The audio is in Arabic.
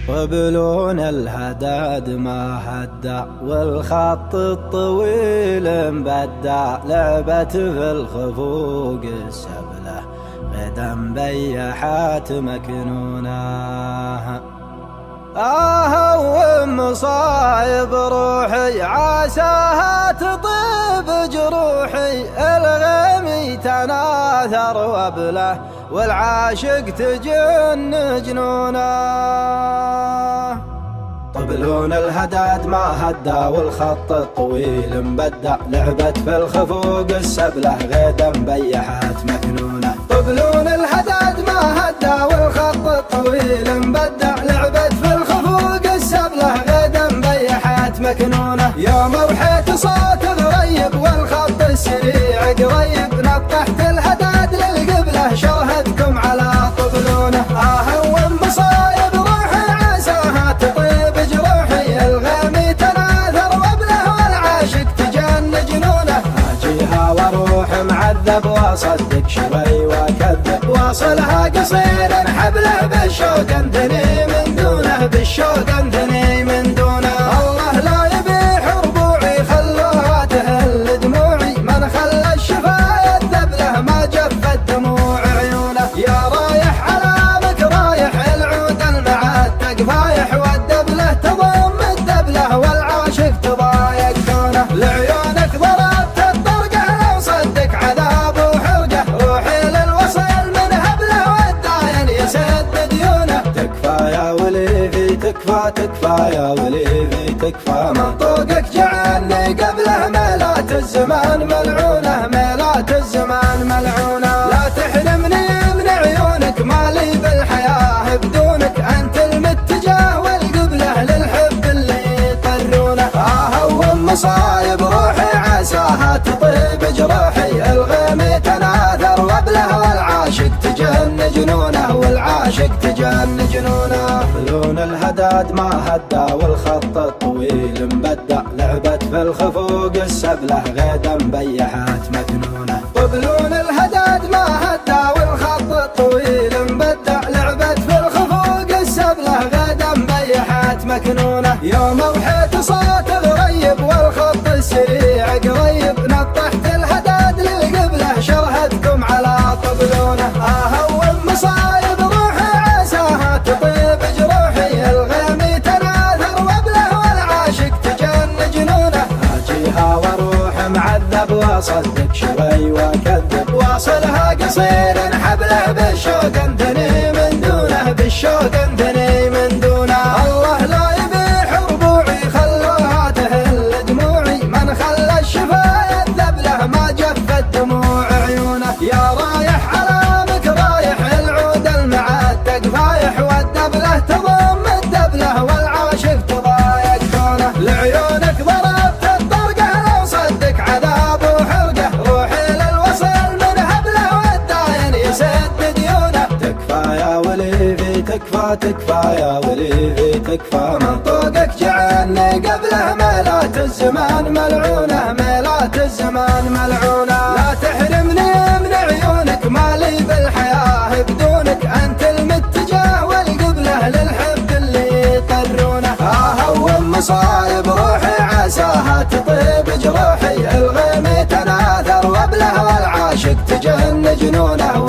وبلون الهداد ما هدى والخط الطويل مبدى، لعبة في الخفوق السبلة غدا بيحات مكنونة. ومصايب روحي عساها تطيب جروحي، الغمي تناثر وبله والعاشق تجن جنونه. طبلون الهداد ما هدى والخط الطويل مبدى، لعبت في الخفوق السبلة غدا بيحات مكنونة. طبلون الهداد ما هدى والخط الطويل مبدى، لعبت في الخفوق السبلة غدا بيحات مكنونة. يوم وحيت صوت غريب والخط السريع قريب، نطحت الهداد للقبلة شوهدكم على طبلونه. ومصايب روحي عساها تطيب جروحي، الغامي تناثر وبله والعاشق تجن جنونه. اجيها واروح معذب واصدق شوي واكذب، واصلها قصير حبله بالشوق انثني من دونه، بالشوق انثني من دونه. الله لا يبيح ربوعي خلوها تهل دموعي، من خلى الشفا يذبله ما جفت دموع عيونه. يا رايح علامك رايح العود المعتق فايح، والدبله تضم الدبله والعاشق تضايق كونه. لعيونك ضربت الطرقه لو صدق عذاب وحرقه، روحي للوصل من هبله والداين يسد ديونه. تكفى يا وليفي تكفى تكفى يا وليفي تكفى، منطوقك جعلني قبله ميلات الزمان ملعونه، ميلات الزمان ملعونه. لا تحرمني من عيونك مالي بالحياه بدونك، انت المتجه والقبله للحب اللي يطرونه. ومصايب روحي عساها تطيب جروحي، الغمي تناثر وبله والعاشق تجن جنونه، والعاشق تجن جنونه. لون الهداد ما هدى والخط الطويل مبدى، لعبت في الخفوق السبلة غدا بيحات مكنونه. طبلون الهداد ما هدى والخط الطويل مبدى، لعبت في الخفوق السبلة غدا بيحات مكنونه. يوم وحيت صوت غريب والخط السريع قريب، نطحت الهداد للقبله شوهدكم على طبلونه. ومصايب روحي عساها تطيب جروحي، الغمي تناثر وبله والعاشق تجن جنونه. اجيها واروح معذب واصدق شوي واكذب، واصلها قصير حبله بالشوق انثني من دونه، بالشوق انثني من دونه. الله لا يبيح ربوعي خلوها تهل دموعي، من خلى الشفا يذبله ما جفت دموع عيونه. يا رايح علامك رايح العود المعتق فايح، والدبله تضم الدبله والعاشق تضايق كونه. لعيونك ضربت الطرقه لو صدق عذاب وحرقه، روحي للوصل من هبله والداين يسد ديونه. تكفى يا وليفي تكفى تكفى يا وليفي تكفى، منطوقك جعلني قبله ميلات الزمان ملعونه، ميلات الزمان ملعونه. لا تحرمني من عيونك مالي بالحياه بدونك، انت المتجه والقبله للحب اللي يطرونه. ومصايب روحي عساها تطيب جروحي، الغمي تناثر وبله والعاشق تجن جنونه.